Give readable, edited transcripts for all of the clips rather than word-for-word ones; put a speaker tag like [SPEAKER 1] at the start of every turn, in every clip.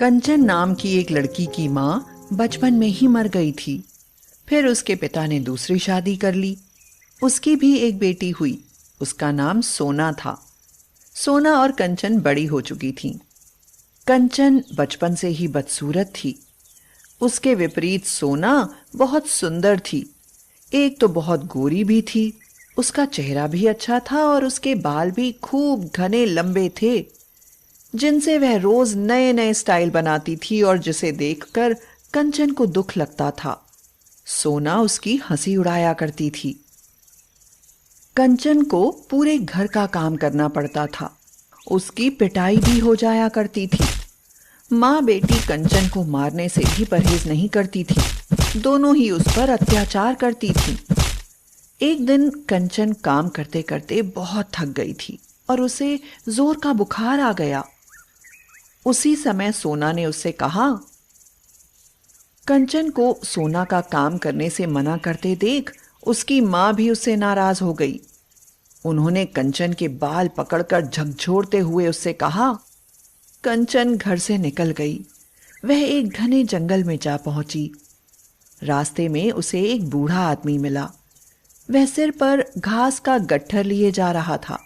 [SPEAKER 1] कंचन नाम की एक लड़की की माँ बचपन में ही मर गई थी। फिर उसके पिता ने दूसरी शादी कर ली। उसकी भी एक बेटी हुई। उसका नाम सोना था। सोना और कंचन बड़ी हो चुकी थीं। कंचन बचपन से ही बदसूरत थी। उसके विपरीत सोना बहुत सुंदर थी। एक तो बहुत गोरी भी थी। उसका चेहरा भी अच्छा था और उसके बाल भी खूब घने लंबे थे, जिनसे वह रोज नए नए स्टाइल बनाती थी और जिसे देखकर कंचन को दुख लगता था। सोना उसकी हंसी उड़ाया करती थी। कंचन को पूरे घर का काम करना पड़ता था। उसकी पिटाई भी हो जाया करती थी। माँ बेटी कंचन को मारने से भी परहेज नहीं करती थी। दोनों ही उस पर अत्याचार करती थी। एक दिन कंचन काम करते करते बहुत थक गई थी और उसे जोर का बुखार आ गया। उसी समय सोना ने उससे कहा। कंचन को सोना का काम करने से मना करते देख उसकी माँ भी उससे नाराज हो गई। उन्होंने कंचन के बाल पकड़कर झकझोरते हुए उससे कहा। कंचन घर से निकल गई। वह एक घने जंगल में जा पहुंची। रास्ते में उसे एक बूढ़ा आदमी मिला। वह सिर पर घास का गट्ठर लिए जा रहा था।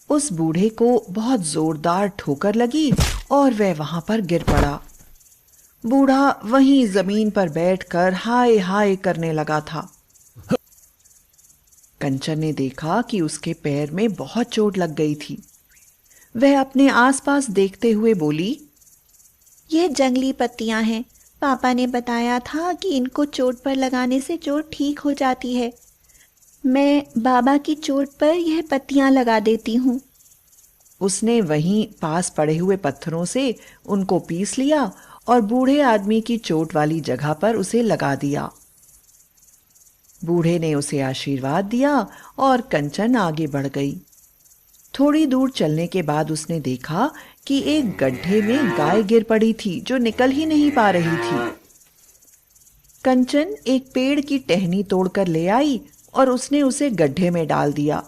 [SPEAKER 1] उस बूढ़े को बहुत जोरदार ठोकर लगी और वह वहां पर गिर पड़ा। बूढ़ा वहीं जमीन पर बैठकर हाय हाय करने लगा था। कंचन ने देखा कि उसके पैर में बहुत चोट लग गई थी। वह अपने आसपास देखते हुए बोली,
[SPEAKER 2] ये जंगली पत्तियां हैं। पापा ने बताया था कि इनको चोट पर लगाने से चोट ठीक हो जाती है। मैं बाबा की चोट पर यह पत्तियां लगा देती हूँ।
[SPEAKER 1] उसने वहीं पास पड़े हुए पत्थरों से उनको पीस लिया और बूढ़े आदमी की चोट वाली जगह पर उसे लगा दिया। बूढ़े ने उसे आशीर्वाद दिया और कंचन आगे बढ़ गई। थोड़ी दूर चलने के बाद उसने देखा कि एक गड्ढे में गाय गिर पड़ी थी जो निकल ही नहीं पा रही थी। कंचन एक पेड़ की टहनी तोड़कर ले आई और उसने उसे गड्ढे में डाल दिया।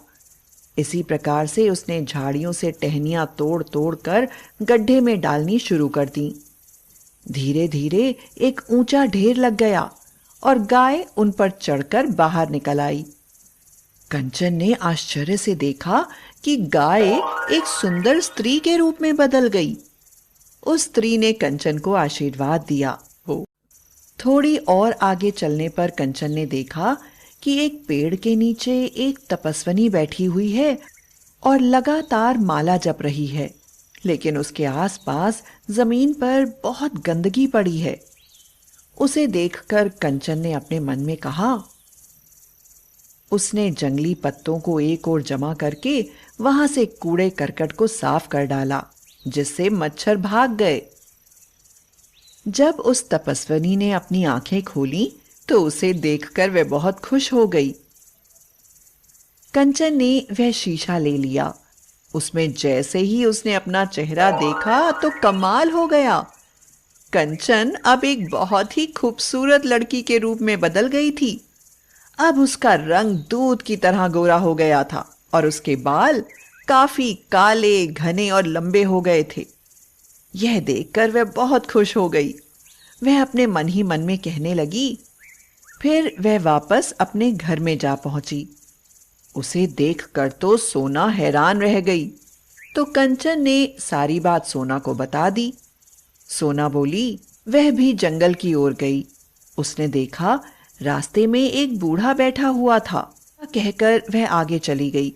[SPEAKER 1] इसी प्रकार से उसने झाड़ियों से टहनियां तोड़ तोड़ कर गड्ढे में डालनी शुरू कर दी। धीरे धीरे एक ऊंचा ढेर लग गया और गाय उन पर चढ़कर बाहर निकल आई। कंचन ने आश्चर्य से देखा कि गाय एक सुंदर स्त्री के रूप में बदल गई। उस स्त्री ने कंचन को आशीर्वाद दिया। थोड़ी और आगे चलने पर कंचन ने देखा कि एक पेड़ के नीचे एक तपस्विनी बैठी हुई है और लगातार माला जप रही है, लेकिन उसके आसपास जमीन पर बहुत गंदगी पड़ी है। उसे देखकर कंचन ने अपने मन में कहा। उसने जंगली पत्तों को एक ओर जमा करके वहां से कूड़े करकट को साफ कर डाला, जिससे मच्छर भाग गए। जब उस तपस्विनी ने अपनी आंखें खोली तो उसे देखकर वह बहुत खुश हो गई। कंचन ने वह शीशा ले लिया। उसमें जैसे ही उसने अपना चेहरा देखा तो कमाल हो गया। कंचन अब एक बहुत ही खूबसूरत लड़की के रूप में बदल गई थी। अब उसका रंग दूध की तरह गोरा हो गया था और उसके बाल काफी काले, घने और लंबे हो गए थे। यह देखकर वह बहुत खुश हो गई। वह अपने मन ही मन में कहने लगी। फिर वह वापस अपने घर में जा पहुंची। उसे देखकर तो सोना हैरान रह गई। तो कंचन ने सारी बात सोना को बता दी। सोना बोली। वह भी जंगल की ओर गई। उसने देखा रास्ते में एक बूढ़ा बैठा हुआ था। कहकर वह आगे चली गई।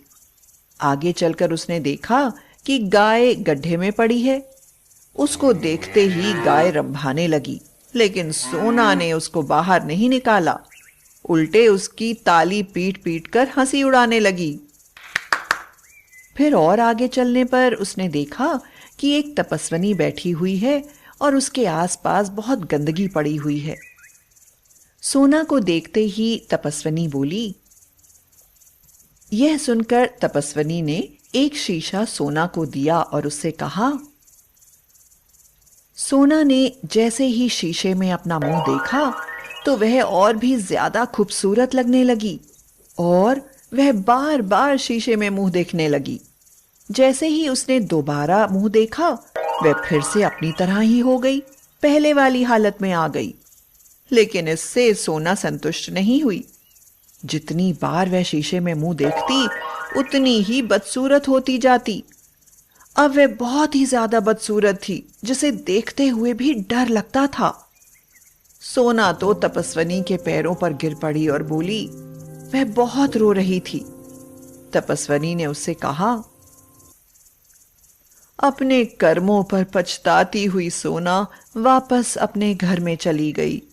[SPEAKER 1] आगे चलकर उसने देखा कि गाय गड्ढे में पड़ी है। उसको देखते ही गाय रंभाने लगी, लेकिन सोना ने उसको बाहर नहीं निकाला। उल्टे उसकी ताली पीट पीट कर हंसी उड़ाने लगी। फिर और आगे चलने पर उसने देखा कि एक तपस्विनी बैठी हुई है और उसके आसपास बहुत गंदगी पड़ी हुई है। सोना को देखते ही तपस्विनी बोली। यह सुनकर तपस्विनी ने एक शीशा सोना को दिया और उससे कहा। सोना ने जैसे ही शीशे में अपना मुंह देखा तो वह और भी ज्यादा खूबसूरत लगने लगी और वह बार बार शीशे में मुंह देखने लगी। जैसे ही उसने दोबारा मुंह देखा, वह फिर से अपनी तरह ही हो गई, पहले वाली हालत में आ गई। लेकिन इससे सोना संतुष्ट नहीं हुई। जितनी बार वह शीशे में मुंह देखती उतनी ही बदसूरत होती जाती। अब वह बहुत ही ज्यादा बदसूरत थी, जिसे देखते हुए भी डर लगता था। सोना तो तपस्विनी के पैरों पर गिर पड़ी और बोली। वह बहुत रो रही थी। तपस्विनी ने उससे कहा, अपने कर्मों पर पछताती हुई सोना वापस अपने घर में चली गई।